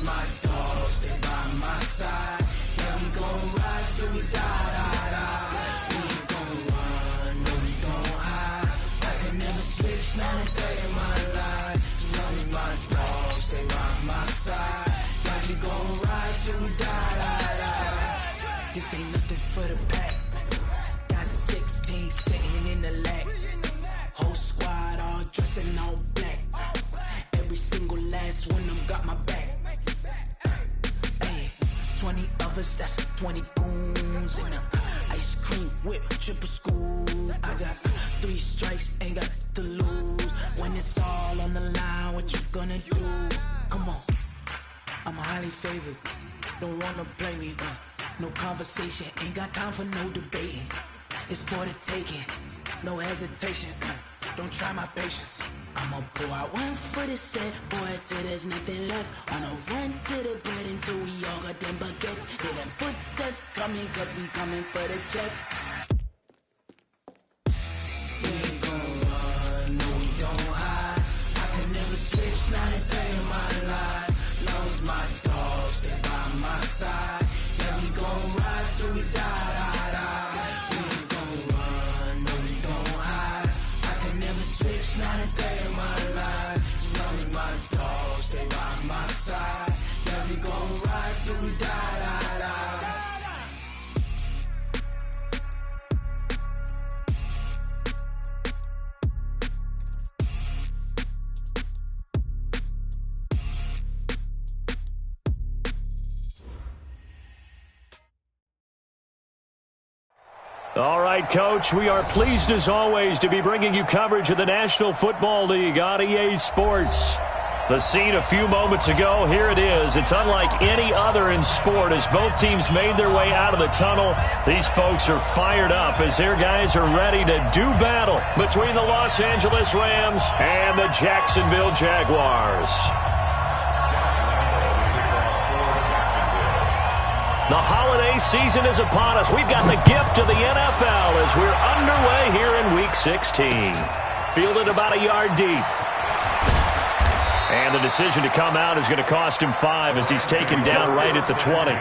my dogs, they by my side. Yeah, we gon' ride till we die. We ain't gon' run, no, we gon' hide. I can never switch, not a day in my life. As long as my dogs, they by my side. Yeah, we gon' ride till we die. This ain't nothing for the pack. Got 16 sitting in the lag. Whole squad all dressing all black. Every single last one of them got my back. Hey, 20 of us, that's 20 goons in them. Ice cream whip, triple scoop. I got 3 strikes, ain't got to lose. When it's all on the line, what you gonna do? Come on, I'm highly favored. Don't wanna play me, no conversation, ain't got time for no debating. It's for the taking, no hesitation. Don't try my patience. I'ma pour out one for the set, boy, till there's nothing left. On a run to the bread until we all got them baguettes. Hear them footsteps coming, cause we coming for the check. We ain't gon' run, no, we don't hide. I can never switch, not a day in my life. Long as my dogs, they by my side. Yeah, we gon' ride till we die. We ain't gon' run, no, we don't hide. I can never switch, not a day in my life. As long as my dogs, they by my side. Yeah, we gon' ride till we die. All right, Coach, we are pleased as always to be bringing you coverage of the National Football League on EA Sports. The scene a few moments ago, here it is. It's unlike any other in sport as both teams made their way out of the tunnel. These folks are fired up as their guys are ready to do battle between the Los Angeles Rams and the Jacksonville Jaguars. The holiday season is upon us. We've got the gift of the NFL as we're underway here in Week 16. Fielded about a yard deep. And the decision to come out is going to cost him 5 as he's taken down right at the 20.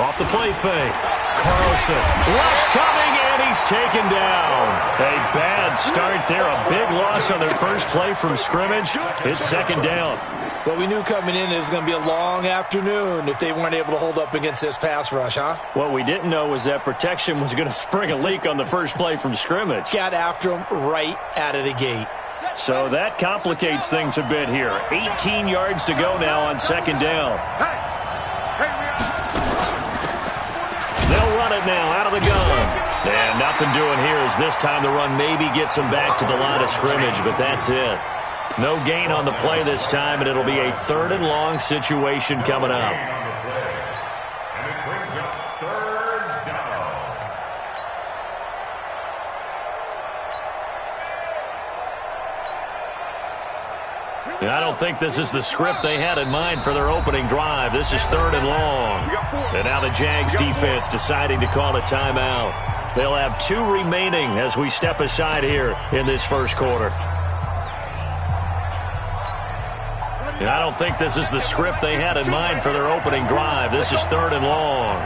Off the play fake. Carlson. Rush coming, and he's taken down. A bad start there. A big loss on their first play from scrimmage. It's second down. Well, we knew coming in it was going to be a long afternoon if they weren't able to hold up against this pass rush, huh? What we didn't know was that protection was going to spring a leak on the first play from scrimmage. Got after him right out of the gate. So that complicates things a bit here. 18 yards to go now on second down. They'll run it now out of the gun. And nothing doing here as this time the run maybe gets them back to the line of scrimmage, but that's it. No gain on the play this time, and it'll be a 3rd and long situation coming up. And I don't think this is the script they had in mind for their opening drive. This is 3rd and long. And now the Jags defense deciding to call a timeout. They'll have 2 remaining as we step aside here in this first quarter. And I don't think this is the script they had in mind for their opening drive. This is 3rd and long.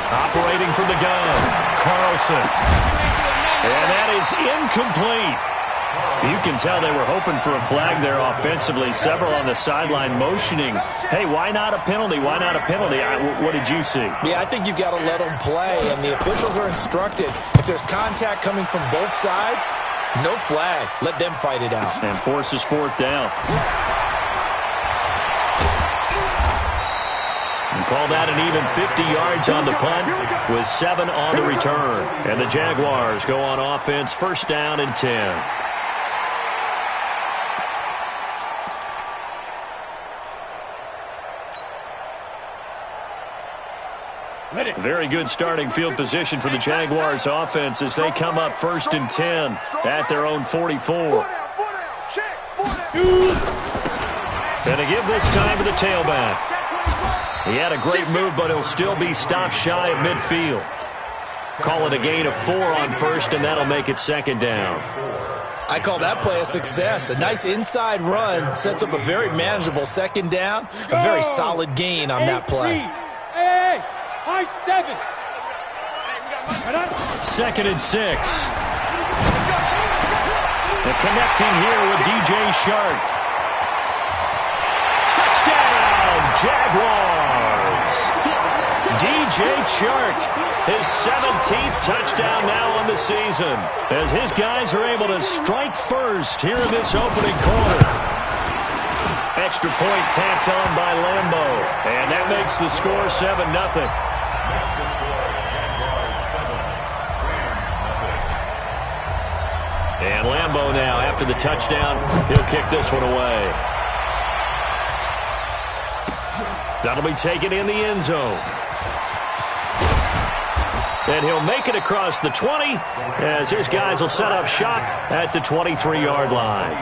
Operating from the gun, Carlson. And that is incomplete. You can tell they were hoping for a flag there offensively. Several on the sideline motioning, hey, why not a penalty? Why not a penalty? What did you see? Yeah, I think you've got to let them play, and the officials are instructed. If there's contact coming from both sides, no flag. Let them fight it out. And forces fourth down. And call that an even 50 yards on the punt with 7 on the return. And the Jaguars go on offense, first down and 10. Very good starting field position for the Jaguars offense as they come up first and 10 at their own 44. And to give this time to the tailback. He had a great move, but he'll still be stopped shy of midfield. Call it a gain of 4 on first, and that'll make it second down. I call that play a success. A nice inside run sets up a very manageable second down. A very solid gain on that play. Second and 6. They're connecting here with DJ Shark. Touchdown, Jaguars! DJ Shark, his 17th touchdown now on the season, as his guys are able to strike first here in this opening quarter. Extra point tacked on by Lambo, and that makes the score 7-0. And Lambo now, after the touchdown, he'll kick this one away. That'll be taken in the end zone. And he'll make it across the 20 as his guys will set up shop at the 23-yard line.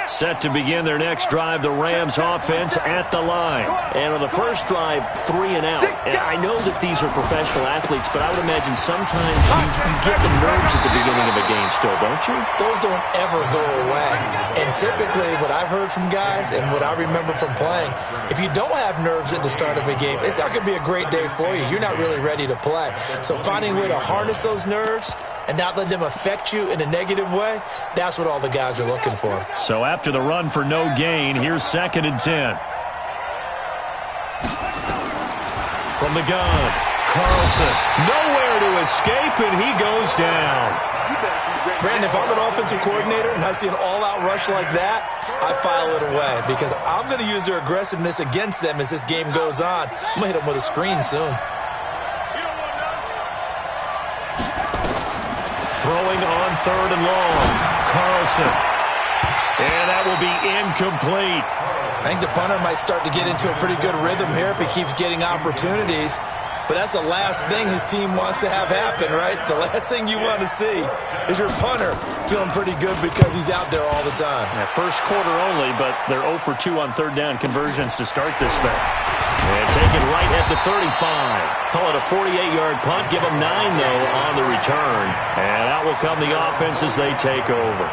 Set to begin their next drive, the Rams offense at the line. And on the first drive, 3 and out. And I know that these are professional athletes, but I would imagine sometimes you get the nerves at the beginning of a game still, don't you? Those don't ever go away. And typically what I've heard from guys and what I remember from playing, if you don't have nerves at the start of a game, it's not going to be a great day for you. You're not really ready to play. So finding a way to harness those nerves and not let them affect you in a negative way, that's what all the guys are looking for. So after the run for no gain, here's second and 10. From the gun, Carlson, nowhere to escape, and he goes down. Brandon, if I'm an offensive coordinator and I see an all-out rush like that, I file it away because I'm going to use their aggressiveness against them as this game goes on. I'm going to hit them with a screen soon. Throwing on third and long, Carlson. And that will be incomplete. I think the punter might start to get into a pretty good rhythm here if he keeps getting opportunities. But that's the last thing his team wants to have happen, right? The last thing you want to see is your punter feeling pretty good because he's out there all the time. Yeah, first quarter only, but they're 0 for 2 on third down conversions to start this thing. And taken right at the 35. Call it a 48-yard punt. Give them 9, though, on the return. And out will come the offense as they take over.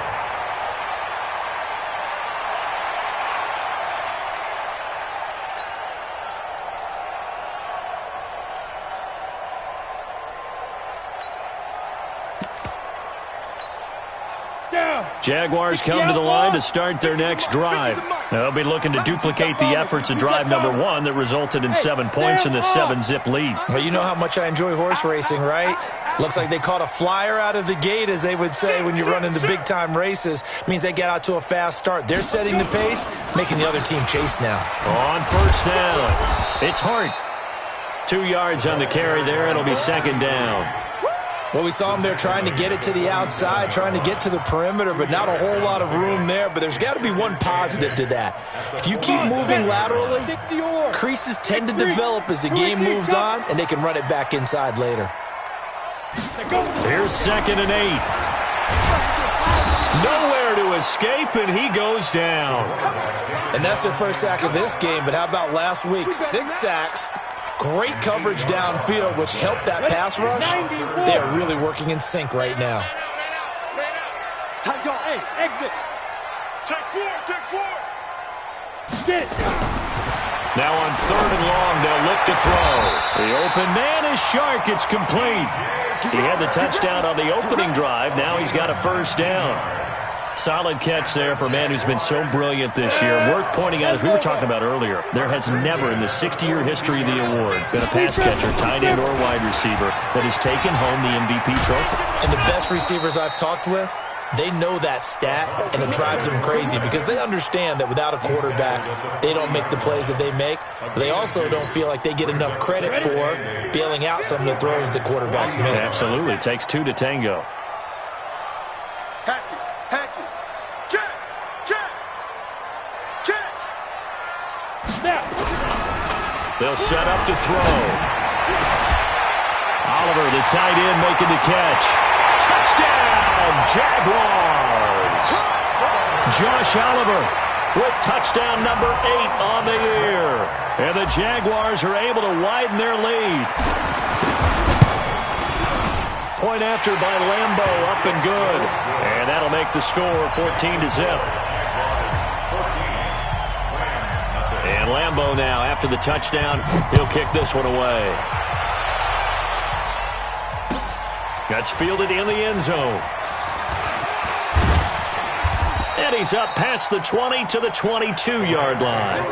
Jaguars come to the line to start their next drive. They'll be looking to duplicate the efforts of drive number 1 that resulted in 7 points in the 7-zip lead. Well, you know how much I enjoy horse racing, right? Looks like they caught a flyer out of the gate, as they would say when you're running the big-time races. Means they get out to a fast start. They're setting the pace, making the other team chase now. On first down, it's Hart. 2 yards on the carry there. It'll be second down. Well, we saw him there trying to get it to the outside, trying to get to the perimeter, but not a whole lot of room there. But there's got to be one positive to that. If you keep moving laterally, creases tend to develop as the game moves on, and they can run it back inside later. Here's second and 8. Nowhere to escape, and he goes down. And that's their first sack of this game, but how about last week? 6 sacks. Great coverage downfield, which helped that pass rush. They are really working in sync right now. Tight go. Hey, exit. Take four. Get. Now on 3rd and long, they'll look to throw. The open man is Shark. It's complete. He had the touchdown on the opening drive. Now he's got a first down. Solid catch there for a man who's been so brilliant this year. Worth pointing out, as we were talking about earlier, there has never in the 60-year history of the award been a pass catcher, tight end, or wide receiver that has taken home the MVP trophy. And the best receivers I've talked with, they know that stat, and it drives them crazy because they understand that without a quarterback, they don't make the plays that they make. But they also don't feel like they get enough credit for bailing out some of the throws the quarterbacks make. Absolutely. It takes two to tango. Hatchet. Check. Snap. They'll set up to throw. Oliver, the tight end, making the catch. Touchdown, Jaguars! Josh Oliver with touchdown number 8 on the year. And the Jaguars are able to widen their lead. Point after by Lambo, up and good. And that'll make the score 14-0. And Lambo now, after the touchdown, he'll kick this one away. That's fielded in the end zone. And he's up past the 20 to the 22-yard line.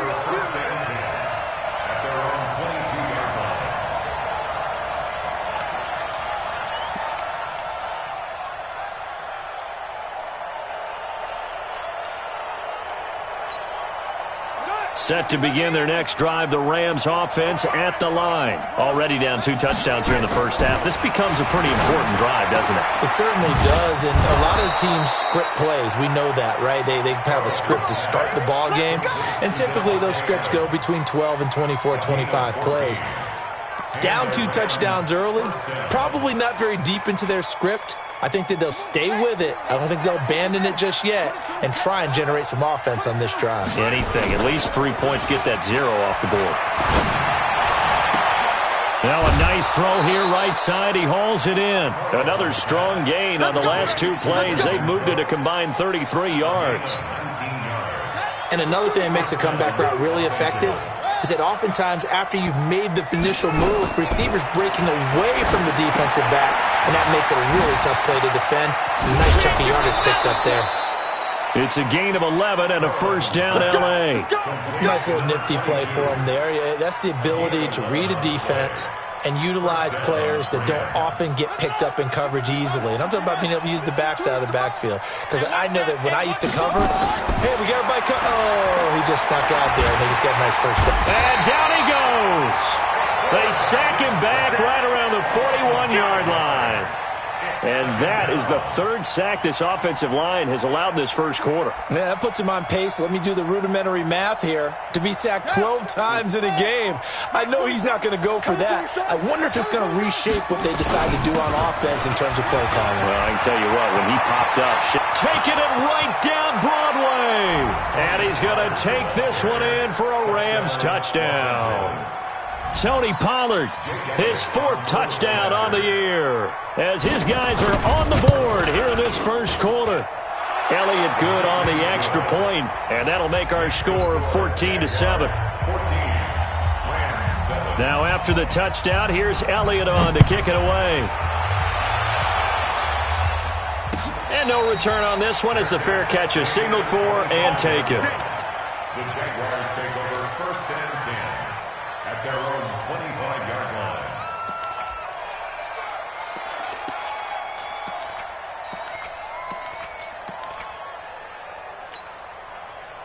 Set to begin their next drive, the Rams offense at the line. Already down 2 touchdowns here in the first half. This becomes a pretty important drive, doesn't it? It certainly does, and a lot of teams script plays. We know that, right? They have a script to start the ball game, and typically those scripts go between 12 and 24, 25 plays. Down 2 touchdowns early, probably not very deep into their script. I think that they'll stay with it. I don't think they'll abandon it just yet and try and generate some offense on this drive. Anything. At least 3 points, get that 0 off the board. Now a nice throw here, right side. He hauls it in. Another strong gain on the last 2 plays. They've moved it a combined 33 yards. And another thing that makes a comeback route really effective is that oftentimes after you've made the initial move, receivers breaking away from the defensive back, and that makes it a really tough play to defend. Nice chunk of yardage picked up there. It's a gain of 11 and a first down, L.A. Nice little nifty play for him there. That's the ability to read a defense and utilize players that don't often get picked up in coverage easily. And I'm talking about being able to use the backside of the backfield. Because I know that when I used to cover, hey, we got everybody oh, he just snuck out there, and they just got a nice first down. And down he goes. They sack him back right around the 41-yard line. And that is the 3rd sack this offensive line has allowed in this first quarter. Yeah, that puts him on pace. Let me do the rudimentary math here. To be sacked 12 times in a game, I know he's not going to go for that. I wonder if it's going to reshape what they decide to do on offense in terms of play calling. Well, I can tell you what, when he popped up, taking it right down Broadway. And he's going to take this one in for a Rams touchdown. Tony Pollard, his 4th touchdown on the year, as his guys are on the board here in this first quarter. Elliott good on the extra point, and that'll make our score 14-7. Now after the touchdown, here's Elliott on to kick it away. And no return on this one as the fair catch is signaled for and taken. The Jaguars take over 1st and 10 at their own 25-yard line.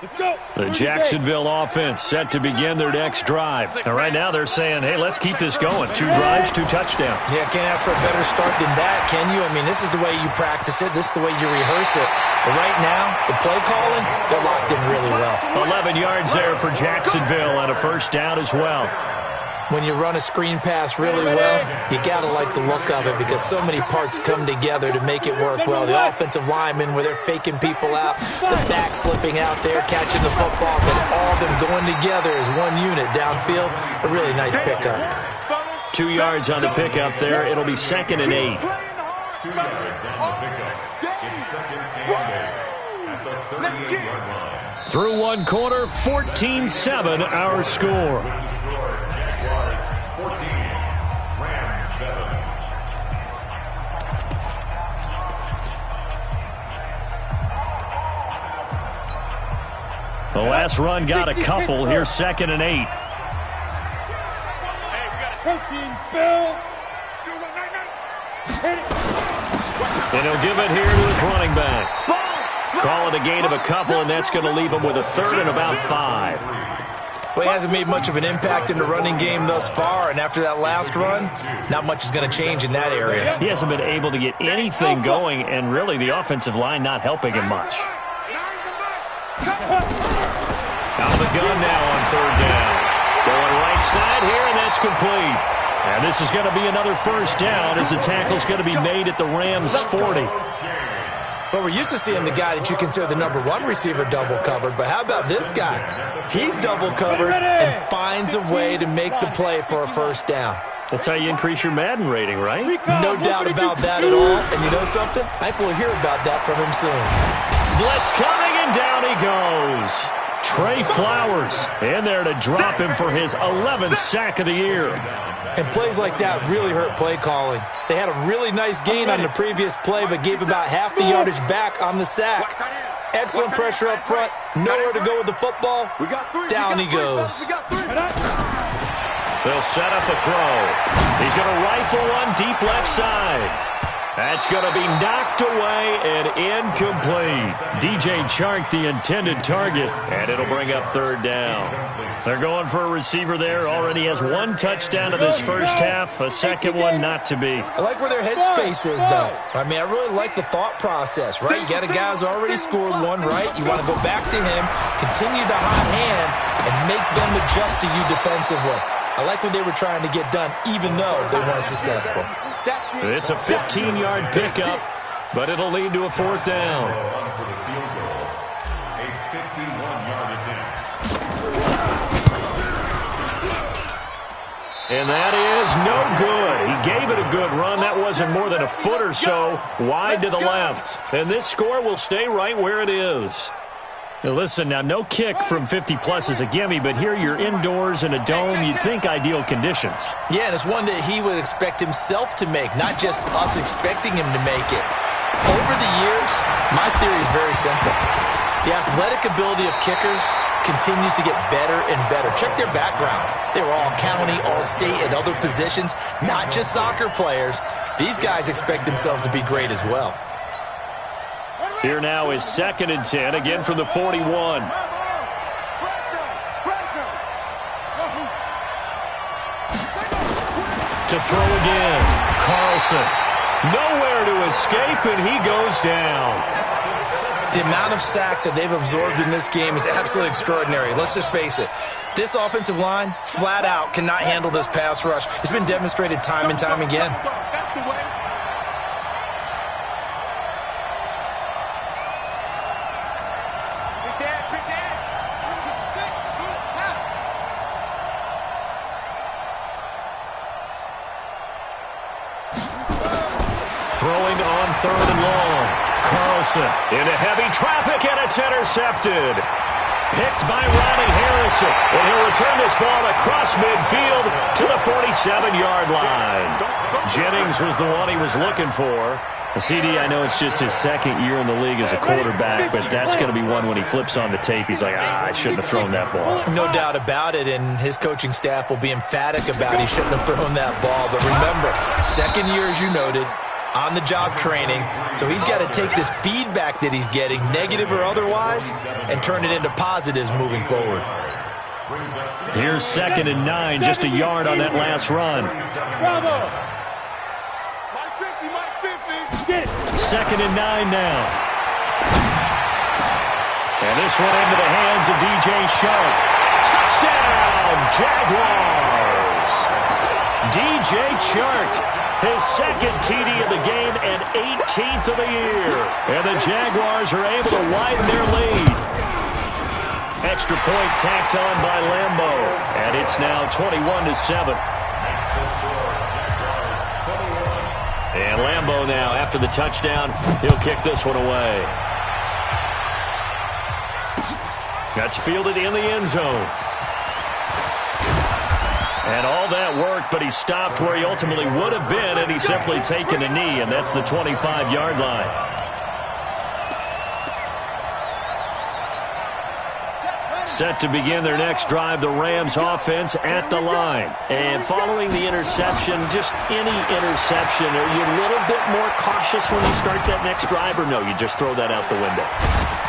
Let's go. The Jacksonville offense set to begin their next drive. And right now they're saying, hey, let's keep this going. 2 drives, 2 touchdowns. Yeah, can't ask for a better start than that, can you? I mean, this is the way you practice it. This is the way you rehearse it. But right now, the play calling, they're locked in really well. 11 yards there for Jacksonville and a first down as well. When you run a screen pass really well, you got to like the look of it because so many parts come together to make it work well. The offensive linemen where they're faking people out, the back slipping out there, catching the football, but all of them going together as one unit downfield. A really nice pickup. 2 yards on the pickup there. It'll be 2nd and 8. 2 yards on the pickup. It's second and goal at the 38-yard line. Through one quarter, 14-7 our score. With the score, Jaguars 14, Rams 7. The last run got a couple. Here's second and 8. Hey, we got a protein spill. Hit it. And he'll give it here to his running back. Call it a gain of a couple, and that's going to leave him with a third and about 5. Well, he hasn't made much of an impact in the running game thus far, and after that last run, not much is going to change in that area. He hasn't been able to get anything going, and really the offensive line not helping him much. Out of the gun now on third down. Going right side here, and that's complete. And this is going to be another first down as the tackle's going to be made at the Rams' 40. Well, we're used to seeing the guy that you consider the number 1 receiver double covered, but how about this guy? He's double covered and finds a way to make the play for a first down. That's how you increase your Madden rating, right? No doubt about that at all. And you know something? I think we'll hear about that from him soon. Blitz coming, and down he goes. Trey Flowers in there to drop him for his 11th sack of the year. And plays like that really hurt play calling. They had a really nice gain on the previous play, but gave about half the yardage back on the sack. Excellent pressure up front. Nowhere to go with the football. Down he goes. They'll set up a throw. He's going to rifle one deep left side. That's going to be knocked away and incomplete. DJ Chark, the intended target, and it'll bring up third down. They're going for a receiver there. Already has 1 touchdown in this first half, a second one not to be. I like where their headspace is, though. I mean, I really like the thought process, right? You got a guy who's already scored one, right? You want to go back to him, continue the hot hand, and make them adjust to you defensively. I like what they were trying to get done, even though they weren't successful. It's a 15-yard pickup, but it'll lead to a fourth down. For the field goal, a 51-yard attempt. And that is no good. He gave it a good run. That wasn't more than a foot or so wide to the left. And this score will stay right where it is. Now listen, now no kick from 50-plus is a gimme, but here you're indoors in a dome. You'd think ideal conditions. Yeah, and it's one that he would expect himself to make, not just us expecting him to make it. Over the years, my theory is very simple. The athletic ability of kickers continues to get better and better. Check their backgrounds. They were all county, all state, at other positions, not just soccer players. These guys expect themselves to be great as well. Here now is second and 10, again from the 41. To throw again. Carlson. Nowhere to escape, and he goes down. The amount of sacks that they've absorbed in this game is absolutely extraordinary. Let's just face it. This offensive line, flat out, cannot handle this pass rush. It's been demonstrated time and time again. Throwing on third and long. Carlson into heavy traffic, and it's intercepted. Picked by Ronnie Harrison. And he'll return this ball across midfield to the 47-yard line. Jennings was the one he was looking for. CD, I know it's just his second year in the league as a quarterback, but that's going to be one when he flips on the tape. He's like, I shouldn't have thrown that ball. No doubt about it, and his coaching staff will be emphatic about he shouldn't have thrown that ball. But remember, second year, as you noted, on-the-job training, so he's got to take this feedback that he's getting, negative or otherwise, and turn it into positives moving forward. Here's second and 9, just a yard on that last run. Second and 9 now. And this one into the hands of DJ Chark. Touchdown, Jaguars! DJ Chark, his second TD of the game and 18th of the year. And the Jaguars are able to widen their lead. Extra point tacked on by Lambo. And it's now 21-7. And And Lambeau now, after the touchdown, he'll kick this one away. That's fielded in the end zone. And all that worked, but he stopped where he ultimately would have been, and he's simply taken a knee, and that's the 25-yard line. Set to begin their next drive, the Rams offense at the line. And following the interception, just any interception, are you a little bit more cautious when you start that next drive, or no, you just throw that out the window?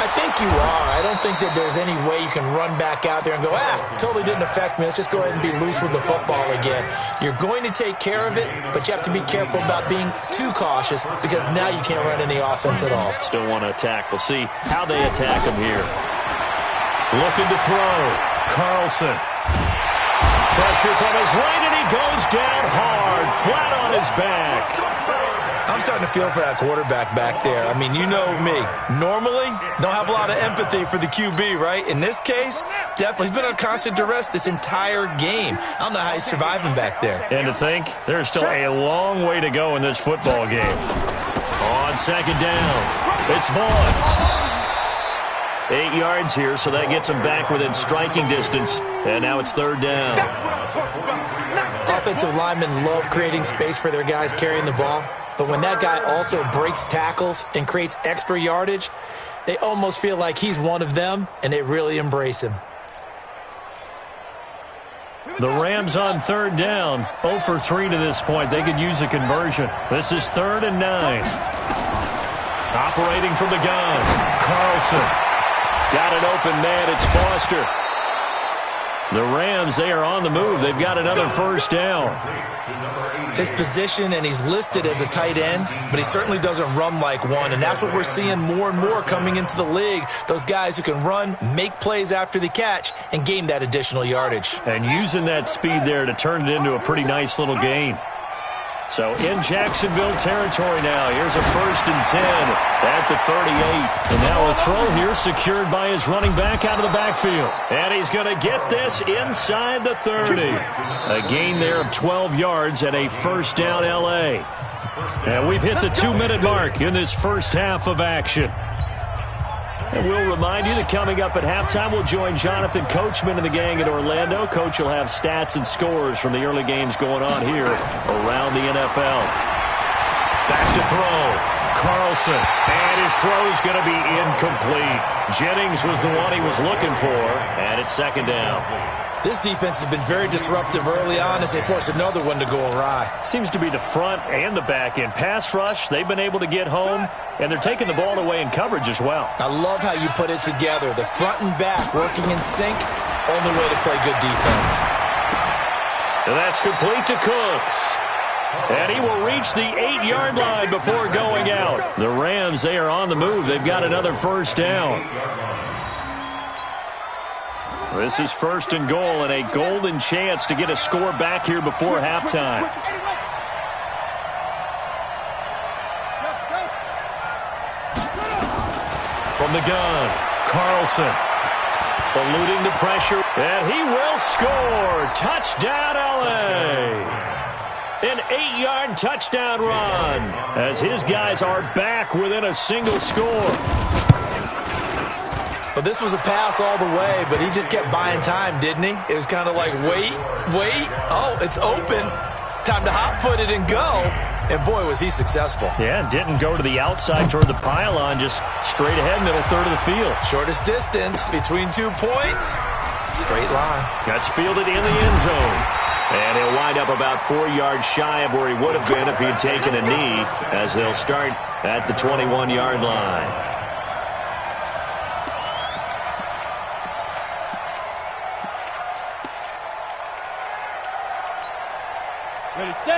I think you are. I don't think that there's any way you can run back out there and go, totally didn't affect me. Let's just go ahead and be loose with the football again. You're going to take care of it, but you have to be careful about being too cautious because now you can't run any offense at all. Still want to attack. We'll see how they attack him here. Looking to throw. Carlson. Pressure from his right, and he goes down hard, flat on his back. I'm starting to feel for that quarterback back there. I mean, you know me. Normally, don't have a lot of empathy for the QB, right? In this case, definitely. He's been on constant duress this entire game. I don't know how he's surviving back there. And to think, there's still a long way to go in this football game. On second down, it's Vaughn. 8 yards here, so that gets him back within striking distance. And now it's third down. Offensive linemen love creating space for their guys carrying the ball. But when that guy also breaks tackles and creates extra yardage, they almost feel like he's one of them, and they really embrace him. The Rams on third down, 0 for 3 to this point. They could use a conversion. This is 3rd and 9. Operating from the gun, Carlson. Got an open man, it's Foster. The Rams, they are on the move. They've got another first down. His position, and he's listed as a tight end, but he certainly doesn't run like one, and that's what we're seeing more and more coming into the league. Those guys who can run, make plays after the catch, and gain that additional yardage. And using that speed there to turn it into a pretty nice little gain. So in Jacksonville territory now. Here's a 1st and 10 at the 38. And now a throw here secured by his running back out of the backfield. And he's going to get this inside the 30. A gain there of 12 yards and a first down L.A. And we've hit the 2-minute mark in this first half of action. And we'll remind you that coming up at halftime, we'll join Jonathan Coachman and the gang in Orlando. Coach will have stats and scores from the early games going on here around the NFL. Back to throw. Carlson. And his throw is going to be incomplete. Jennings was the one he was looking for. And it's second down. This defense has been very disruptive early on as they force another one to go awry. Seems to be the front and the back end. Pass rush, they've been able to get home, and they're taking the ball away in coverage as well. I love how you put it together. The front and back working in sync, only way to play good defense. And that's complete to Cooks. And he will reach the 8-yard line before going out. The Rams, they are on the move. They've got another first down. This is 1st and goal and a golden chance to get a score back here before halftime. From the gun, Carlson. Eluding the pressure, and he will score. Touchdown, L.A. An 8-yard touchdown run as his guys are back within a single score. Well, this was a pass all the way, but he just kept buying time, didn't he? It was kind of like, wait. Oh, it's open. Time to hot-foot it and go. And, boy, was he successful. Yeah, didn't go to the outside toward the pylon, just straight ahead, middle third of the field. Shortest distance between 2 points. Straight line. That's fielded in the end zone. And he'll wind up about 4 yards shy of where he would have been if he had taken a knee, as they'll start at the 21-yard line.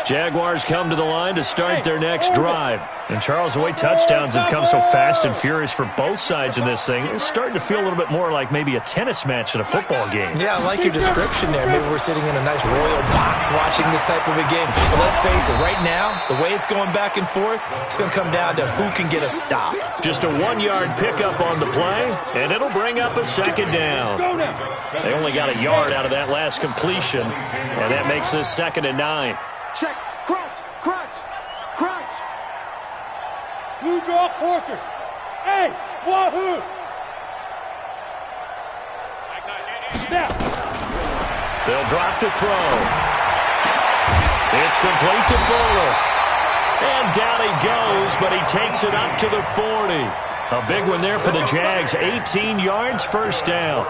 Jaguars come to the line to start their next drive. And, Charles, the way touchdowns have come so fast and furious for both sides in this thing, it's starting to feel a little bit more like maybe a tennis match in a football game. Yeah, I like your description there. Maybe we're sitting in a nice royal box watching this type of a game. But let's face it, right now, the way it's going back and forth, it's going to come down to who can get a stop. Just a 1-yard pickup on the play, and it'll bring up a second down. They only got a yard out of that last completion, and that makes this 2nd and 9. Check. Crunch. Who draw quarters? Hey, wahoo! Snap! They'll drop to throw. It's complete to Fuller. And down he goes, but he takes it up to the 40. A big one there for the Jags. 18 yards, first down.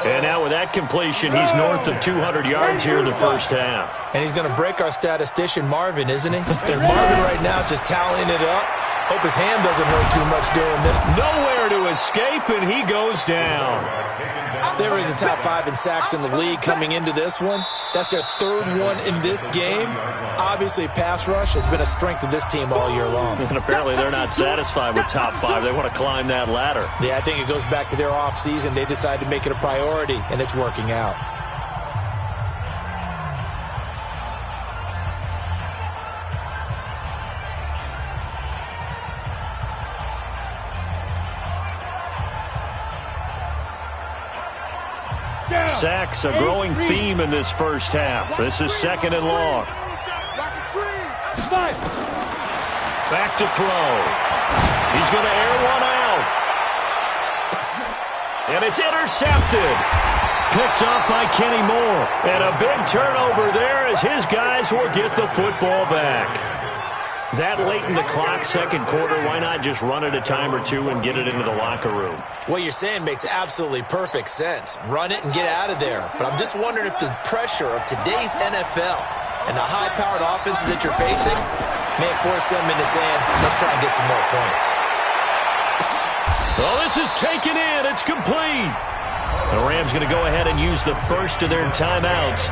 And now with that completion, he's north of 200 yards here in the first half. And he's going to break our statistician Marvin, isn't he? And Marvin right now is just tallying it up. Hope his hand doesn't hurt too much doing this. Nowhere to escape, and he goes down. They were in the top 5 in sacks in the league coming into this one. That's their third one in this game. Obviously, pass rush has been a strength of this team all year long. And apparently they're not satisfied with top 5. They want to climb that ladder. Yeah, I think it goes back to their offseason. They decided to make it a priority, and it's working out. Sacks, a growing theme in this first half. This is second and long. Back to throw. He's going to air one out. And it's intercepted. Picked off by Kenny Moore. And a big turnover there as his guys will get the football back. That late in the clock, second quarter, why not just run it a time or two and get it into the locker room? What you're saying makes absolutely perfect sense. Run it and get out of there. But I'm just wondering if the pressure of today's NFL and the high-powered offenses that you're facing may force them into saying, let's try and get some more points. Well, this is taken in. It's complete. The Rams going to go ahead and use the first of their timeouts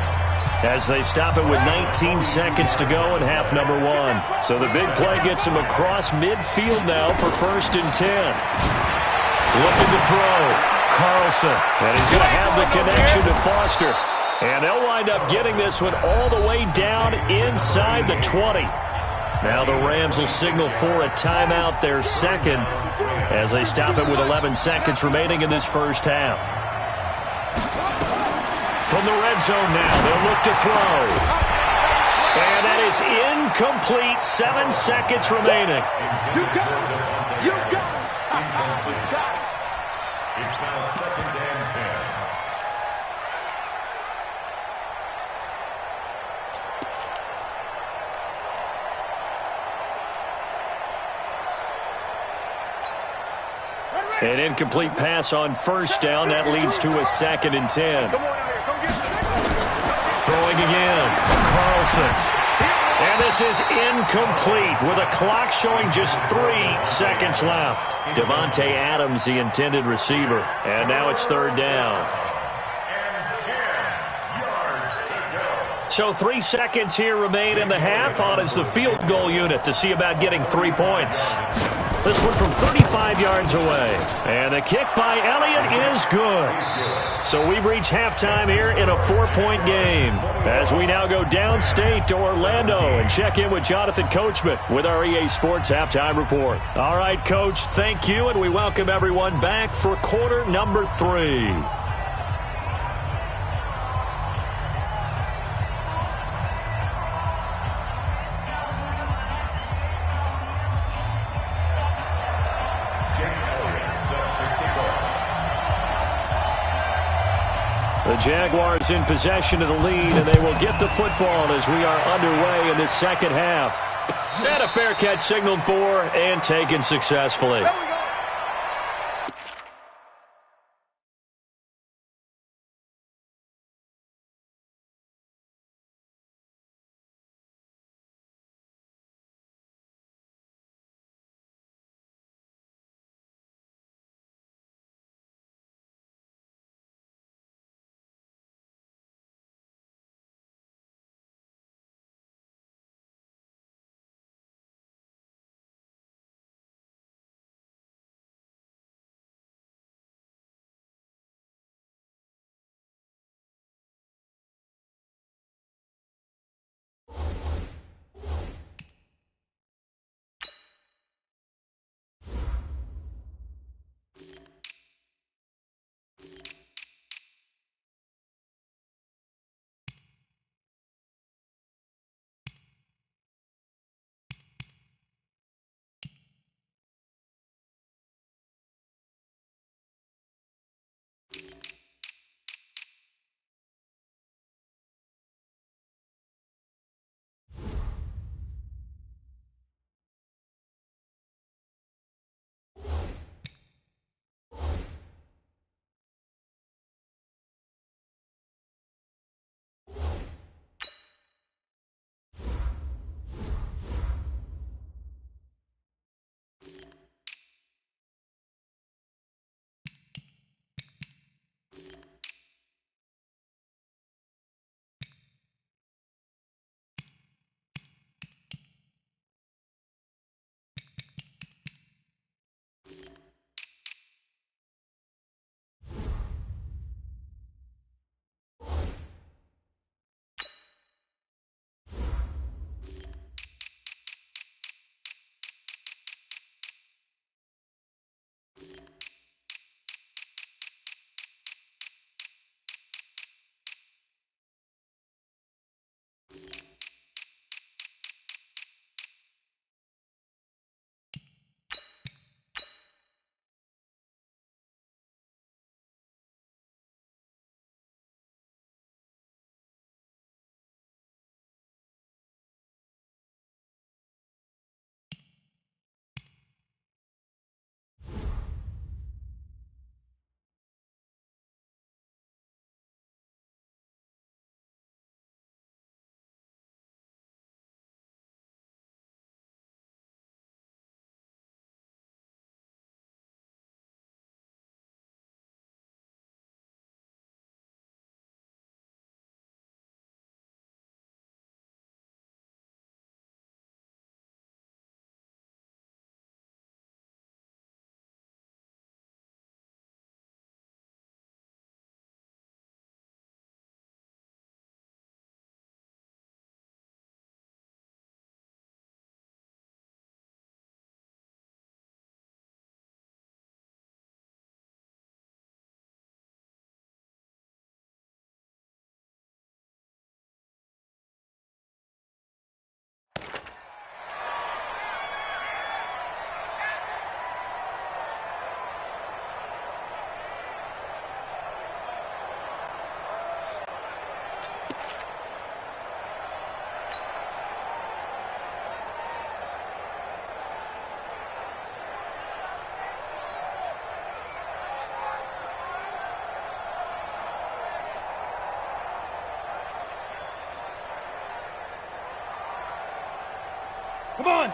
as they stop it with 19 seconds to go in half number 1. So the big play gets him across midfield now for 1st and 10. Looking to throw. Carlson. And he's going to have the connection to Foster. And they'll wind up getting this one all the way down inside the 20. Now the Rams will signal for a timeout, their second, as they stop it with 11 seconds remaining in this first half. From the red zone now, they'll look to throw. And that is incomplete. 7 seconds remaining. You got it! You got it! You got it! It's now second and 10. An incomplete pass on first down. That leads to a 2nd and 10. Throwing again. Carlson. And this is incomplete with a clock showing just 3 seconds left. Devontae Adams, the intended receiver. And now it's 3rd down. So 3 seconds here remain in the half. On is the field goal unit to see about getting 3 points. This one from 35 yards away. And the kick by Elliott is good. So we've reached halftime here in a 4-point game. As we now go downstate to Orlando and check in with Jonathan Coachman with our EA Sports Halftime Report. All right, Coach, thank you, and we welcome everyone back for quarter number 3. The Jaguars in possession of the lead, and they will get the football as we are underway in this second half. And a fair catch signaled for and taken successfully.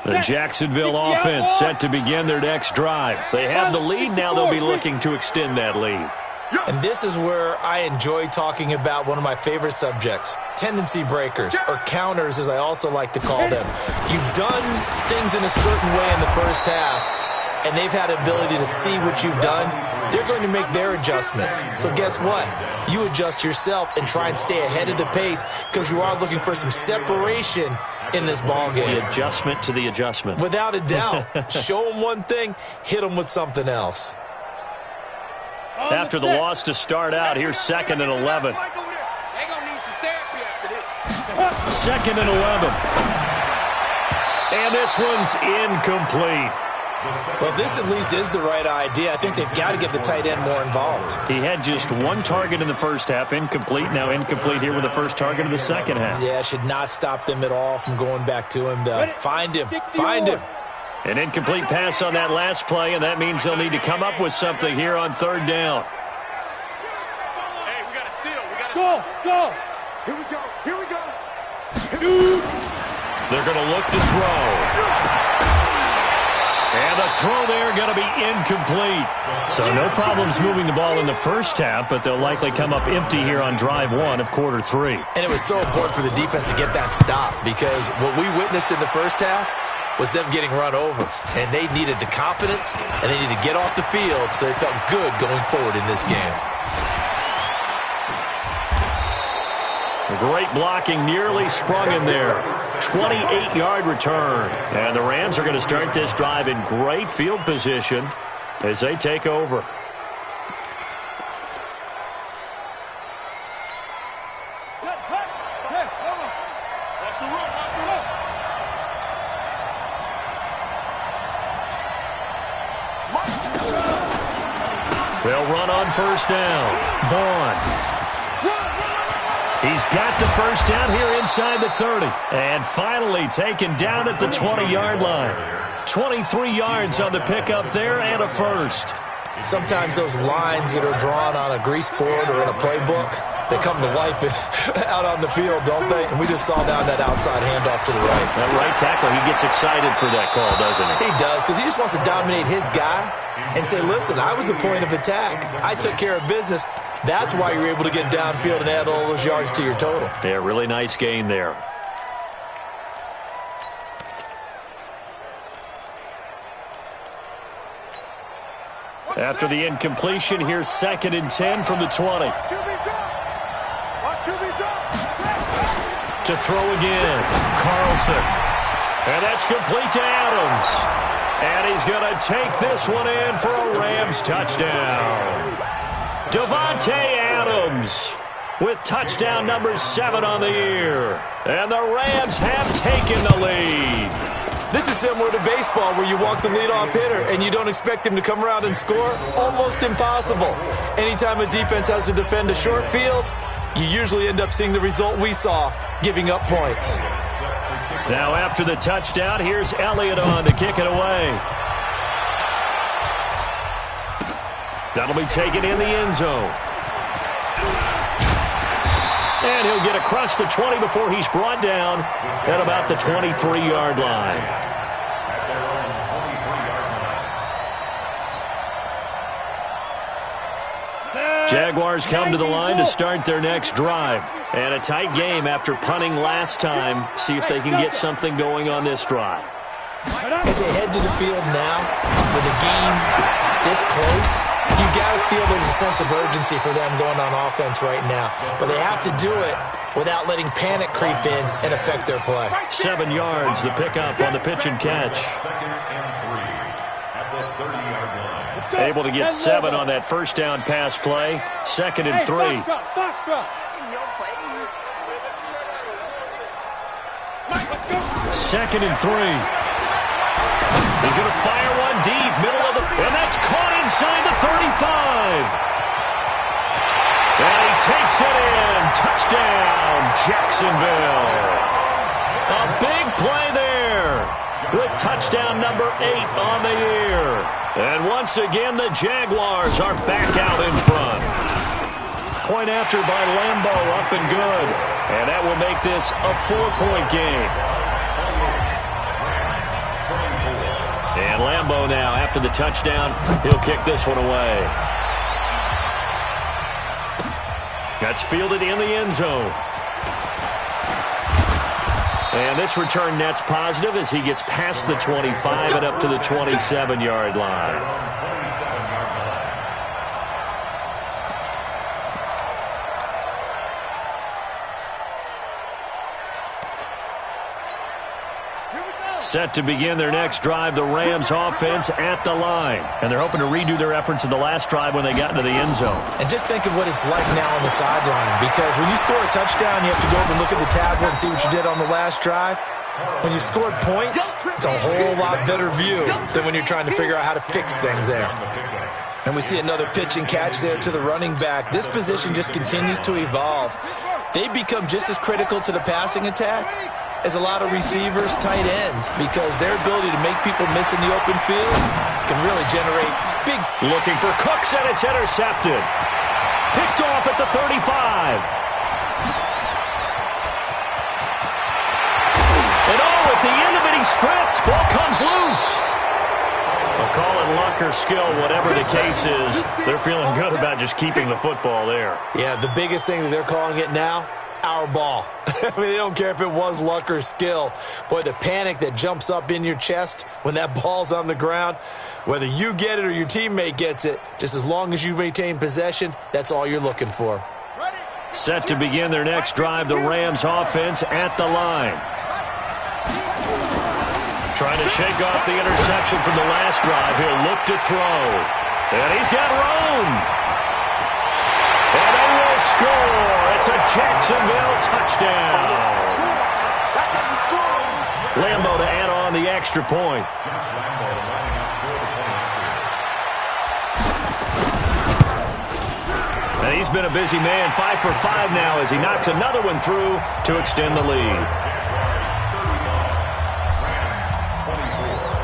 The Jacksonville offense set to begin their next drive. They have the lead. Now they'll be looking to extend that lead. And this is where I enjoy talking about one of my favorite subjects, tendency breakers, or counters as I also like to call them. You've done things in a certain way in the first half, and they've had the ability to see what you've done. They're going to make their adjustments. So guess what? You adjust yourself and try and stay ahead of the pace because you are looking for some separation in this ball game. The adjustment to the adjustment. Without a doubt. Show them one thing, hit them with something else. After the loss to start out, here's 2nd and 11. 2nd and 11. And this one's incomplete. Well, this at least is the right idea. I think they've got to get the tight end more involved. He had just one target in the first half, incomplete. Now incomplete here with the first target of the second half. Yeah, should not stop them at all from going back to him. Find him. Find him. An incomplete pass on that last play, and that means they'll need to come up with something here on 3rd down. Hey, we got to seal. We got to go. Here we go. Here we go. They're going to look to throw. And the throw there going to be incomplete. So no problems moving the ball in the first half, but they'll likely come up empty here on drive 1 of quarter 3. And it was so important for the defense to get that stop because what we witnessed in the first half was them getting run over. And they needed the confidence, and they needed to get off the field so they felt good going forward in this game. Great blocking, nearly sprung in there. 28-yard return. And the Rams are going to start this drive in great field position as they take over. They'll run on 1st down. Vaughn. He's got the first down here inside the 30. And finally taken down at the 20-yard line. 23 yards on the pickup there and a first. Sometimes those lines that are drawn on a grease board or in a playbook, they come to life out on the field, don't they? And we just saw down that outside handoff to the right. That right tackle, he gets excited for that call, doesn't he? He does, because he just wants to dominate his guy and say, listen, I was the point of attack. I took care of business. That's why you're able to get downfield and add all those yards to your total. Yeah, really nice gain there. After the incompletion, here's 2nd and 10 from the 20. To throw again, Carlson. And that's complete to Adams. And he's going to take this one in for a Rams touchdown. Davante Adams with touchdown number 7 on the year. And the Rams have taken the lead. This is similar to baseball where you walk the leadoff hitter and you don't expect him to come around and score. Almost impossible. Anytime a defense has to defend a short field, you usually end up seeing the result we saw, giving up points. Now after the touchdown, here's Elliott on to kick it away. That'll be taken in the end zone. And he'll get across the 20 before he's brought down at about the 23-yard line. Jaguars come to the line to start their next drive. And a tight game after punting last time. See if they can get something going on this drive. As they head to the field now, with the game this close, you got to feel there's a sense of urgency for them going on offense right now. But they have to do it without letting panic creep in and affect their play. 7 yards, the pickup on the pitch and catch. Able to get 7 on that first down pass play. 2nd and 3. Second and 3. He's going to fire one deep, middle of the... And that's caught inside the 35. And he takes it in. Touchdown, Jacksonville. A big play there with touchdown number 8 on the year. And once again, the Jaguars are back out in front. Point after by Lambeau, up and good. And that will make this a 4-point game. And Lambeau now, after the touchdown, he'll kick this one away. That's fielded in the end zone. And this return net's positive as he gets past the 25 and up to the 27-yard line. Set to begin their next drive, the Rams offense at the line. And they're hoping to redo their efforts in the last drive when they got into the end zone. And just think of what it's like now on the sideline, because when you score a touchdown, you have to go over and look at the tablet and see what you did on the last drive. When you scored points, it's a whole lot better view than when you're trying to figure out how to fix things there. And we see another pitch and catch there to the running back. This position just continues to evolve. They become just as critical to the passing attack as a lot of receivers, tight ends, because their ability to make people miss in the open field can really generate big. Looking for Cooks, and it's intercepted. Picked off at the 35. And at the end of it, he's stripped. Ball comes loose. I'll call it luck or skill, whatever the case is. They're feeling good about just keeping the football there. Yeah, the biggest thing that they're calling it now, our ball. I mean, they don't care if it was luck or skill. Boy, the panic that jumps up in your chest when that ball's on the ground, whether you get it or your teammate gets it, just as long as you maintain possession, that's all you're looking for. Set to begin their next drive, the Rams offense at the line. Trying to shake off the interception from the last drive. He'll look to throw. And he's got room. And they will score. It's a Jacksonville touchdown. Lambeau to add on the extra point. And he's been a busy man, 5 for 5 now as he knocks another one through to extend the lead.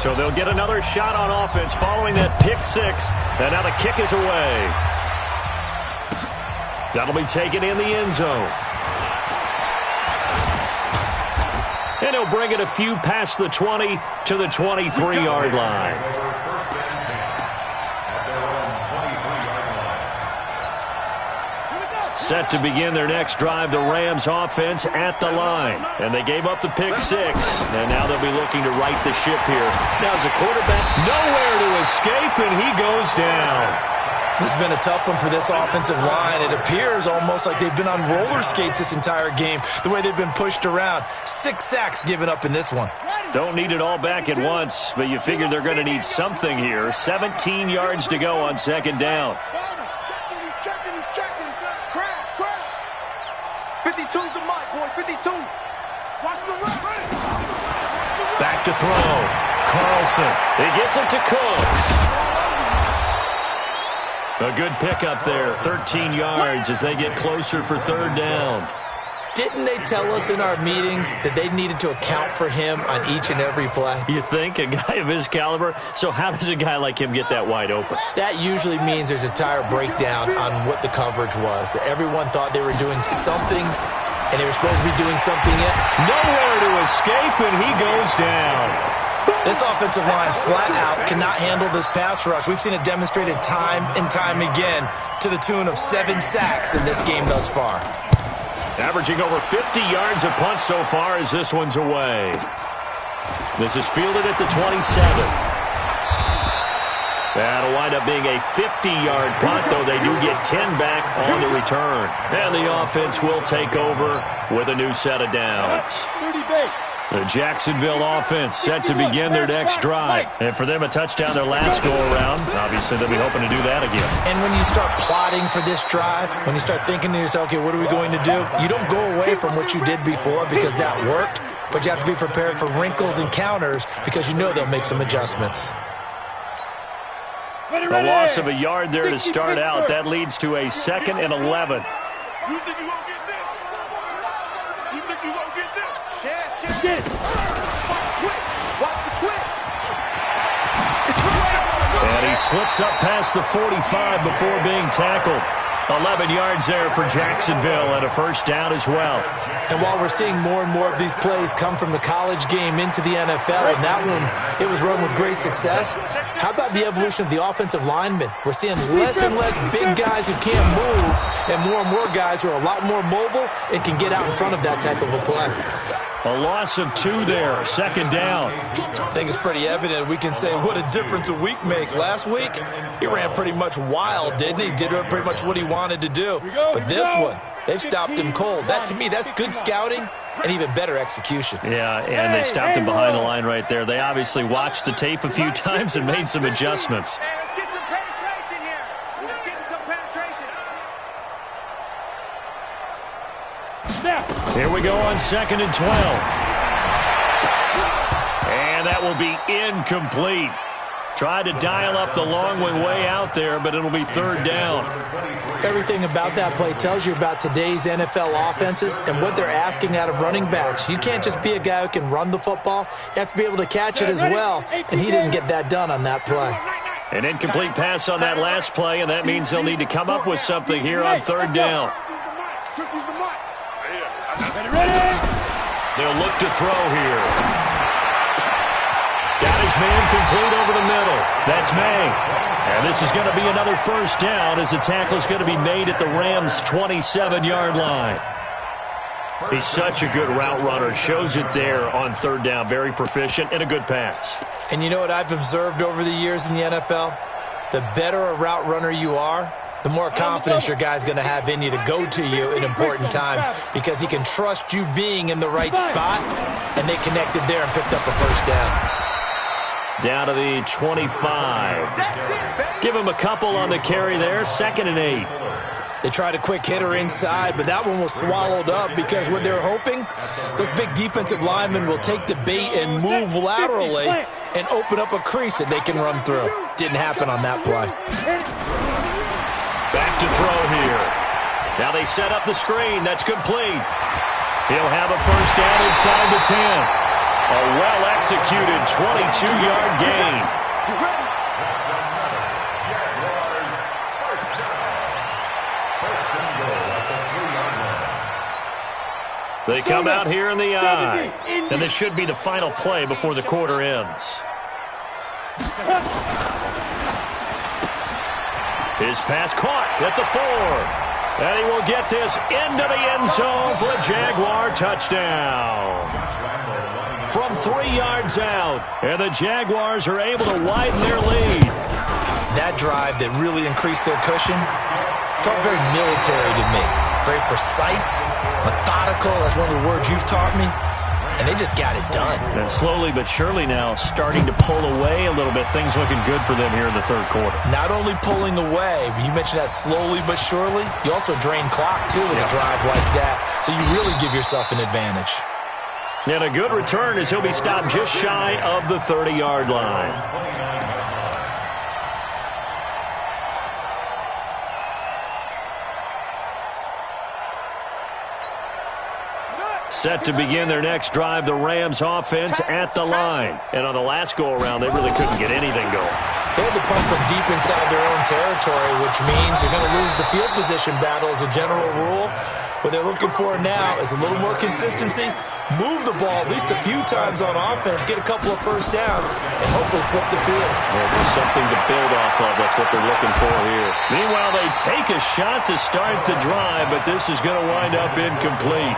So they'll get another shot on offense following that pick six. And now the kick is away. That'll be taken in the end zone. And he'll bring it a few past the 20 to the 23-yard line. Set to begin their next drive, the Rams offense at the line. And they gave up the pick six, and now they'll be looking to right the ship here. Now as a quarterback, nowhere to escape, and he goes down. This has been a tough one for this offensive line. It appears almost like they've been on roller skates this entire game, the way they've been pushed around. 6 sacks given up in this one. Don't need it all back at once, but you figure they're going to need something here. 17 yards to go on second down. He's checking. Crash. 52's the mic, boy. 52. Watch the run. Back to throw. Carlson. He gets it to Cooks. A good pickup there, 13 yards as they get closer for third down. Didn't they tell us in our meetings that they needed to account for him on each and every play? You think? A guy of his caliber? So how does a guy like him get that wide open? That usually means there's a entire breakdown on what the coverage was. That everyone thought they were doing something, and they were supposed to be doing something else. Nowhere to escape, and he goes down. This offensive line flat out cannot handle this pass rush. We've seen it demonstrated time and time again to the tune of 7 sacks in this game thus far. Averaging over 50 yards a punt so far as this one's away. This is fielded at the 27. That'll wind up being a 50-yard punt, though they do get 10 back on the return. And the offense will take over with a new set of downs. The Jacksonville offense set to begin their next drive. And for them, a touchdown their last go-around. Obviously, they'll be hoping to do that again. And when you start plotting for this drive, when you start thinking to yourself, okay, what are we going to do? You don't go away from what you did before because that worked, but you have to be prepared for wrinkles and counters because you know they'll make some adjustments. A loss of a yard there to start out. That leads to a 2nd and 11. And he slips up past the 45 before being tackled. 11 yards there for Jacksonville and a first down as well. And while we're seeing more and more of these plays come from the college game into the NFL, and that one, it was run with great success, how about the evolution of the offensive linemen? We're seeing less and less big guys who can't move and more guys who are a lot more mobile and can get out in front of that type of a play. A loss of 2 there, second down. I think it's pretty evident. We can say what a difference a week makes. Last week, he ran pretty much wild, didn't he? Did pretty much what he wanted to do. But this one, they've stopped him cold. That, to me, that's good scouting and even better execution. Yeah, and they stopped him behind the line right there. They obviously watched the tape a few times and made some adjustments. Let's get some penetration here. Let's get some penetration. Here we go on 2nd and 12. And that will be incomplete. Tried to dial up the long way out there, but it'll be 3rd down. Everything about that play tells you about today's NFL offenses and what they're asking out of running backs. You can't just be a guy who can run the football. You have to be able to catch it as well, and he didn't get that done on that play. An incomplete pass on that last play, and that means they'll need to come up with something here on 3rd down. They'll look to throw here. Got his man complete over the middle. That's May. And this is going to be another 1st down as the tackle is going to be made at the Rams' 27-yard line. He's such a good route runner. Shows it there on 3rd down. Very proficient and a good pass. And you know what I've observed over the years in the NFL? The better a route runner you are, the more confidence your guy's going to have in you to go to you in important times because he can trust you being in the right spot, and they connected there and picked up a 1st down. Down to the 25. Give him a couple on the carry there. 2nd and 8. They tried a quick hitter inside, but that one was swallowed up because what they're hoping, those big defensive linemen will take the bait and move laterally and open up a crease that they can run through. Didn't happen on that play. Back to throw here. Now they set up the screen. That's complete. He'll have a 1st down inside the 10. A well-executed 22-yard gain. They come out here in the eye. And this should be the final play before the quarter ends. His pass caught at the 4. And he will get this into the end zone for a Jaguar touchdown. From 3 yards out. And the Jaguars are able to widen their lead. That drive that really increased their cushion felt very military to me. Very precise, methodical. That's one of the words you've taught me. And they just got it done. And slowly but surely now starting to pull away a little bit. Things looking good for them here in the 3rd quarter. Not only pulling away, but you mentioned that slowly but surely. You also drain clock, too, with a drive like that. So you really give yourself an advantage. And a good return as he'll be stopped just shy of the 30-yard line. Set to begin their next drive, the Rams offense at the line. And on the last go-around, they really couldn't get anything going. They had to punt from deep inside their own territory, which means you're going to lose the field position battle as a general rule. What they're looking for now is a little more consistency, move the ball at least a few times on offense, get a couple of 1st downs, and hopefully flip the field. Well, there's something to build off of. That's what they're looking for here. Meanwhile, they take a shot to start the drive, but this is going to wind up incomplete.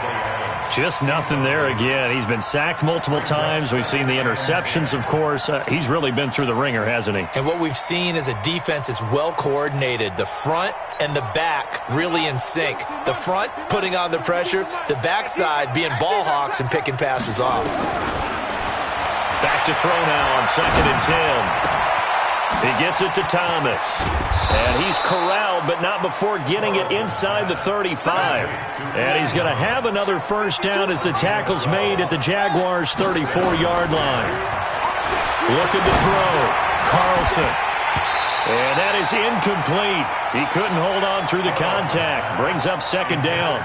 Just nothing there again. He's been sacked multiple times. We've seen the interceptions, of course. He's really been through the ringer, hasn't he? And what we've seen is a defense that's well coordinated. The front and the back really in sync. The front putting on the pressure. The backside being ball hawks and picking passes off. Back to throw now on 2nd and 10. He gets it to Thomas. And he's corralled, but not before getting it inside the 35. And he's going to have another 1st down as the tackle's made at the Jaguars' 34-yard line. Looking to throw. Carlson. And that is incomplete. He couldn't hold on through the contact. Brings up 2nd down.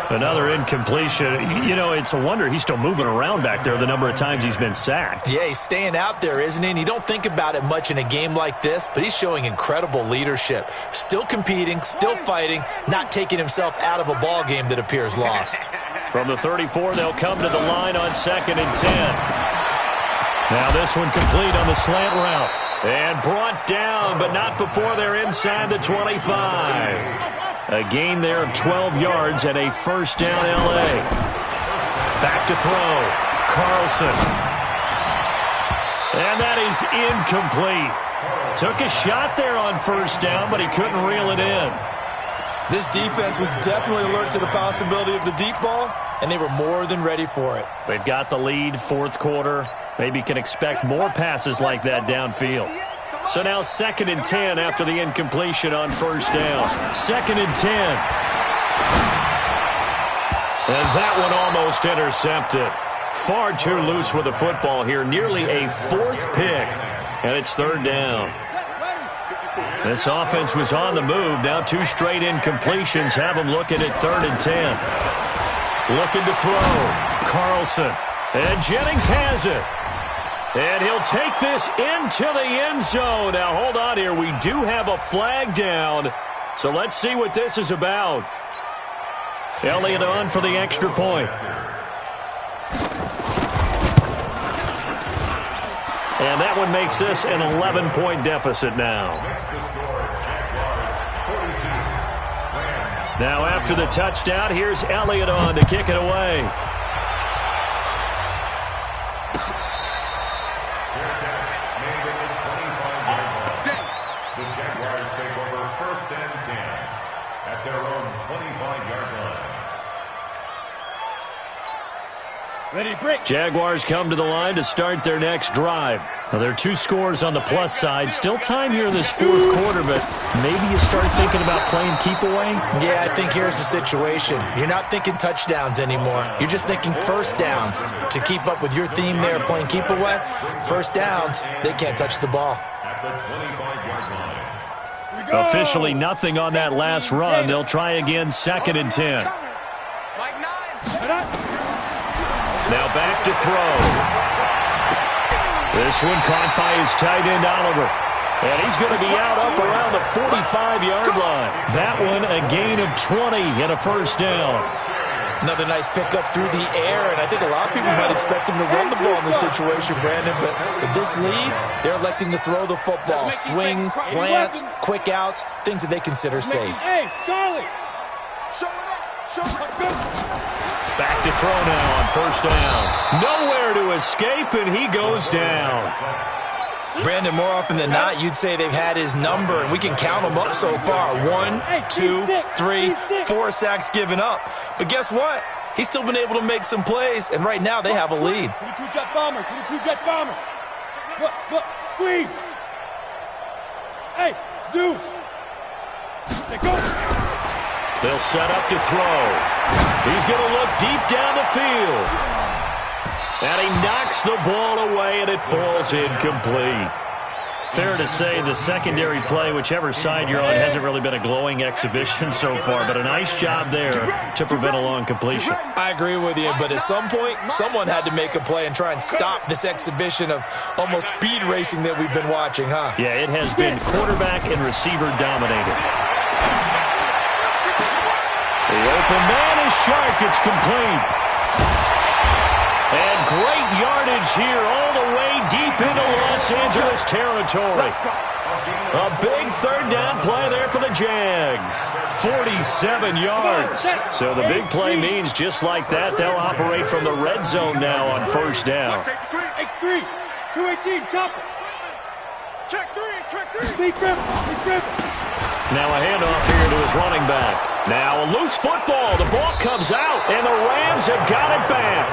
Another incompletion. You know, it's a wonder he's still moving around back there the number of times he's been sacked. Yeah, he's staying out there, isn't he? And you don't think about it much in a game like this, but he's showing incredible leadership. Still competing, still fighting, not taking himself out of a ball game that appears lost. From the 34, they'll come to the line on 2nd and 10. Now this one complete on the slant route. And brought down, but not before they're inside the 25. A gain there of 12 yards and a first down L.A. Back to throw. Carlson. And that is incomplete. Took a shot there on first down, but he couldn't reel it in. This defense was definitely alert to the possibility of the deep ball, and they were more than ready for it. They've got the lead, fourth quarter. Maybe can expect more passes like that downfield. So now 2nd and 10 after the incompletion on first down. 2nd and 10. And that one almost intercepted. Far too loose with the football here. Nearly a fourth pick. And it's 3rd down. This offense was on the move. Now 2 straight incompletions have them looking at 3rd and 10. Looking to throw. Carlson. And Jennings has it. And he'll take this into the end zone. Now, hold on here. We do have a flag down. So let's see what this is about. Elliott on for the extra point. And that one makes this an 11-point deficit now. Now, after the touchdown, here's Elliott on to kick it away. The Jaguars take over 1st and 10 at their own 25-yard line. Ready, break. Jaguars come to the line to start their next drive. Now, there are 2 scores on the plus side. Still time here in this fourth quarter, but maybe you start thinking about playing keep away? Yeah, I think here's the situation. You're not thinking touchdowns anymore. You're just thinking first downs. To keep up with your theme there, playing keep away, first downs, they can't touch the ball. At the 25-yard line. Officially nothing on that last run. They'll try again 2nd and 10. Now back to throw. This one caught by his tight end, Oliver. And he's going to be out up around the 45-yard line. That one a gain of 20 and a first down. Another nice pickup through the air, and I think a lot of people might expect him to run the ball in this situation, Brandon, but with this lead, they're electing to throw the football. Swings, slants, quick outs, things that they consider safe. Hey, Charlie! Show it up! Show it up! Back to throw now on first down. Nowhere to escape, and he goes down. Brandon, more often than not, you'd say they've had his number, and we can count them up so far. 1, 2, 3, 4 sacks given up. But guess what? He's still been able to make some plays, and right now they have a lead. 22 jet bomber, 22 jet bomber. Look, squeeze. Hey, zoom. Hey, go. They'll set up to throw. He's going to look deep down the field. And he knocks the ball away, and it falls incomplete. Fair to say the secondary play, whichever side you're on, hasn't really been a glowing exhibition so far, but a nice job there to prevent a long completion. I agree with you, but at some point, someone had to make a play and try and stop this exhibition of almost speed racing that we've been watching, huh? Yeah, it has been quarterback and receiver dominated. The open man is Shark. It's complete. And great yardage here all the way deep into Los Angeles territory. A big third down play there for the Jags. 47 yards. So the big play means just like that, they'll operate from the red zone now on first down. X3, 218, chopper. Check 3. Big grip. Now a handoff here to his running back. Now a loose football. The ball comes out, and the Rams have got it back.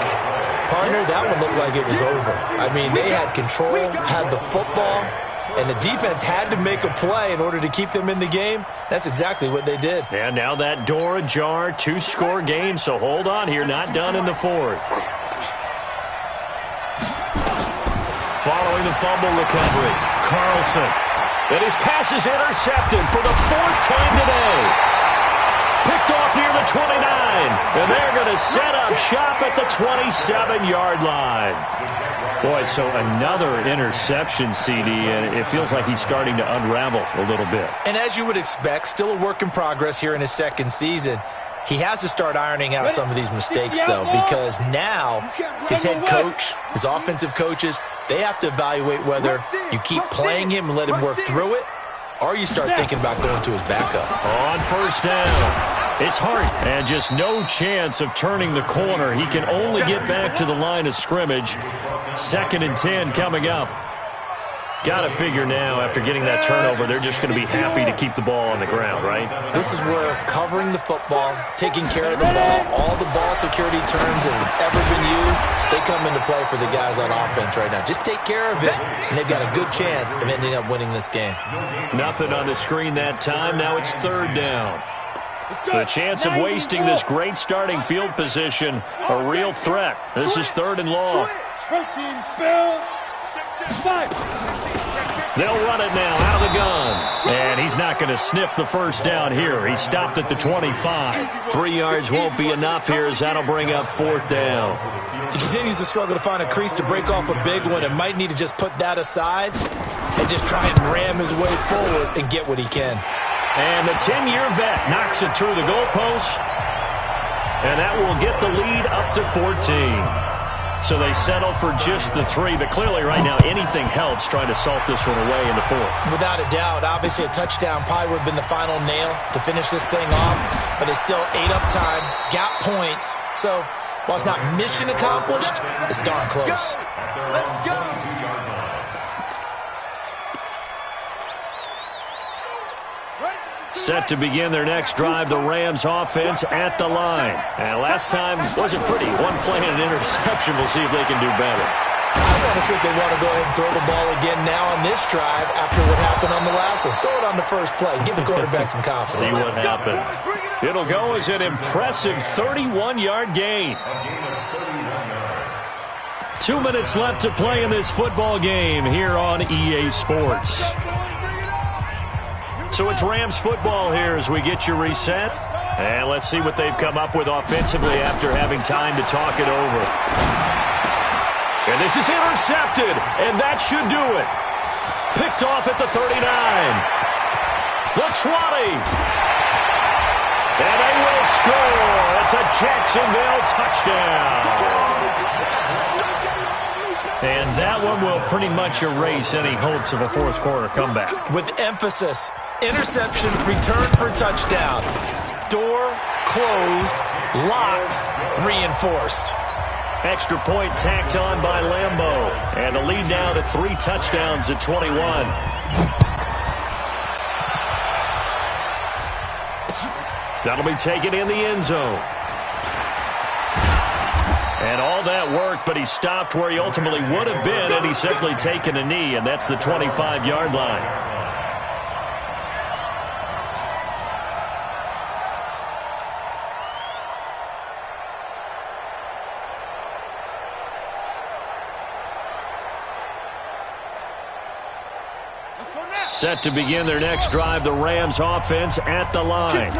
Partner, that one looked like it was over. I mean, they had control, had the football, and the defense had to make a play in order to keep them in the game. That's exactly what they did. And now that door ajar, 2-score game, so hold on here, not done in the fourth. Following the fumble recovery, Carlson. And his pass is intercepted for the 4th time today. Picked off near the 29. And they're going to set up shop at the 27-yard line. Boy, so another interception, CD, and it feels like he's starting to unravel a little bit. And as you would expect, still a work in progress here in his second season. He has to start ironing out some of these mistakes, though, because now his head coach, his offensive coaches, they have to evaluate whether you keep playing him and let him work through it, or you start thinking about going to his backup. On first down, it's Hart, and just no chance of turning the corner. He can only get back to the line of scrimmage. 2nd and 10 coming up. Got to figure now, after getting that turnover, they're just going to be happy to keep the ball on the ground, right? This is where covering the football, taking care of the ball, all the ball security terms that have ever been used, they come into play for the guys on offense right now. Just take care of it, and they've got a good chance of ending up winning this game. Nothing on the screen that time. Now it's 3rd down. The chance of wasting this great starting field position, a real threat. This is 3rd and long. They'll run it now out of the gun. And he's not going to sniff the first down here. He stopped at the 25. 3 yards won't be enough here as that'll bring up 4th down. He continues to struggle to find a crease to break off a big one and might need to just put that aside and just try and ram his way forward and get what he can. And the 10-year vet knocks it through the goalpost. And that will get the lead up to 14. So they settle for just the 3, but clearly right now anything helps trying to salt this one away in the 4th. Without a doubt, obviously a touchdown probably would have been the final nail to finish this thing off, but it's still ate up time, got points. So while it's not mission accomplished, it's darn close. Let's go. Set to begin their next drive, the Rams offense at the line. And last time wasn't pretty. One play and an interception. We'll see if they can do better. I want to see if they want to go ahead and throw the ball again now on this drive after what happened on the last one. Throw it on the first play. Give the quarterback some confidence. See what happens. It'll go as an impressive 31-yard gain. 2 minutes left to play in this football game here on EA Sports. So it's Rams football here as we get you reset. And let's see what they've come up with offensively after having time to talk it over. And this is intercepted, and that should do it. Picked off at the 39. The 20. And they will score. It's a Jacksonville touchdown. And that one will pretty much erase any hopes of a fourth quarter comeback. With emphasis, interception, return for touchdown. Door closed, locked, reinforced. Extra point tacked on by Lambeau. And the lead now to 3 touchdowns at 21. That'll be taken in the end zone. And all that worked, but he stopped where he ultimately would have been, and he's simply taken a knee, and that's the 25-yard line. Set to begin their next drive, the Rams offense at the line.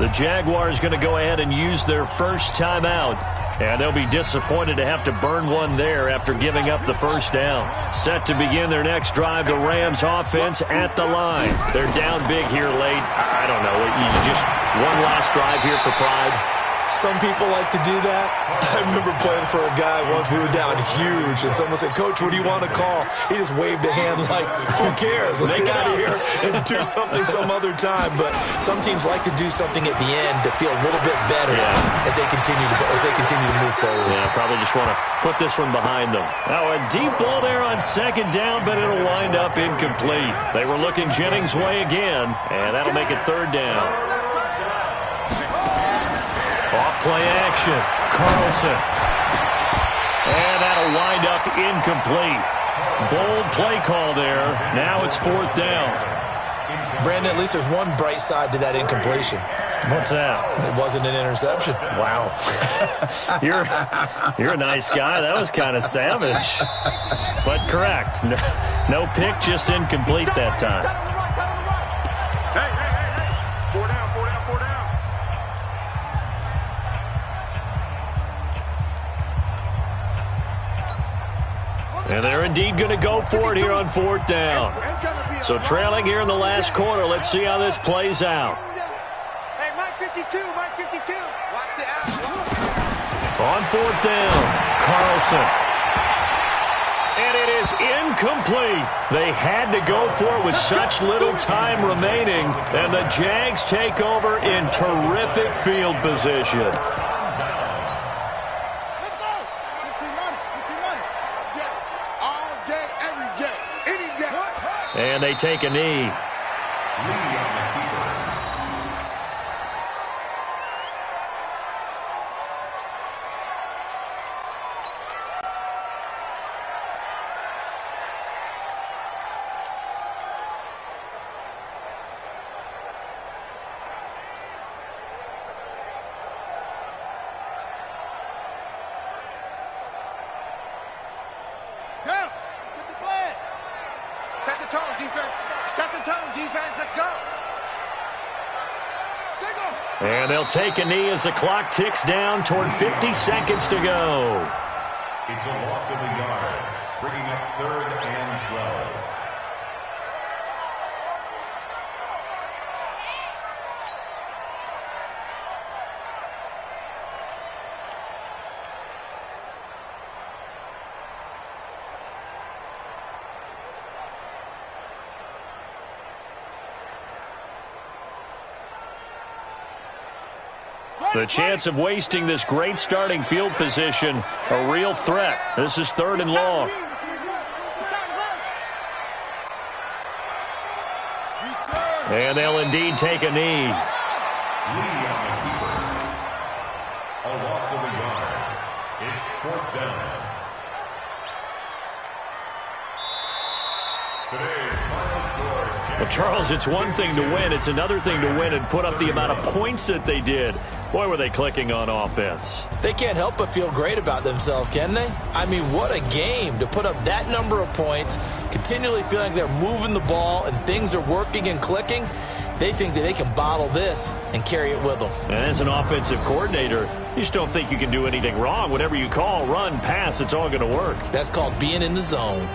The Jaguars going to go ahead and use their first timeout. And they'll be disappointed to have to burn one there after giving up the first down. Set to begin their next drive, the Rams offense at the line. They're down big here late. I don't know. Just one last drive here for pride. Some people like to do that. I remember playing for a guy once. We were down huge, and someone said, "Coach, what do you want to call?" He just waved a hand like, "Who cares? Let's get out of here and do something some other time." But some teams like to do something at the end to feel a little bit better as they continue to move forward. Yeah, probably just want to put this one behind them. Now a deep ball there on second down, but it'll wind up incomplete. They were looking Jennings' way again, and that'll make it third down. Off-play action. Carlson. And that'll wind up incomplete. Bold play call there. Now it's fourth down. Brandon, at least there's one bright side to that incompletion. What's that? It wasn't an interception. Wow. You're a nice guy. That was kind of savage. But correct. No pick, just incomplete that time. Hey. 4 down. And they're indeed going to go for it here on fourth down. So trailing here in the last quarter. Let's see how this plays out. Hey, Mike 52. 52, Mike 52. Watch the out. On fourth down, Carlson. And it is incomplete. They had to go for it with such little time remaining. And the Jags take over in terrific field position. Let's go. 15 money. Yeah. All day, every day, any day. And they take a knee. Let's go. And they'll take a knee as the clock ticks down toward 50 seconds to go. It's a loss of a yard, bringing up 3rd and 12. The chance of wasting this great starting field position, a real threat. This is 3rd and long. And they'll indeed take a knee. A loss of a yard. It's 4th down. Today's final score. Well, Charles, it's one thing to win. It's another thing to win and put up the amount of points that they did. Boy, were they clicking on offense. They can't help but feel great about themselves, can they? I mean, what a game to put up that number of points, continually feeling they're moving the ball and things are working and clicking. They think that they can bottle this and carry it with them. And as an offensive coordinator, you just don't think you can do anything wrong. Whatever you call, run, pass, it's all going to work. That's called being in the zone.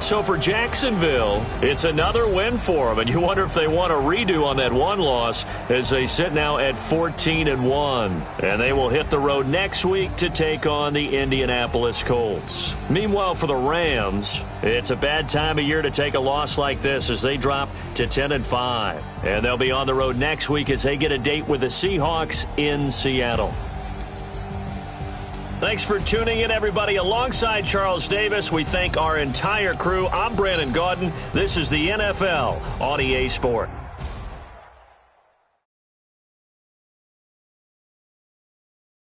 So for Jacksonville, it's another win for them, and you wonder if they want a redo on that one loss as they sit now at 14-1. And they will hit the road next week to take on the Indianapolis Colts. Meanwhile, for the Rams, it's a bad time of year to take a loss like this as they drop to 10-5. And they'll be on the road next week as they get a date with the Seahawks in Seattle. Thanks for tuning in, everybody. Alongside Charles Davis, we thank our entire crew. I'm Brandon Gaudin. This is the NFL on EA Sport.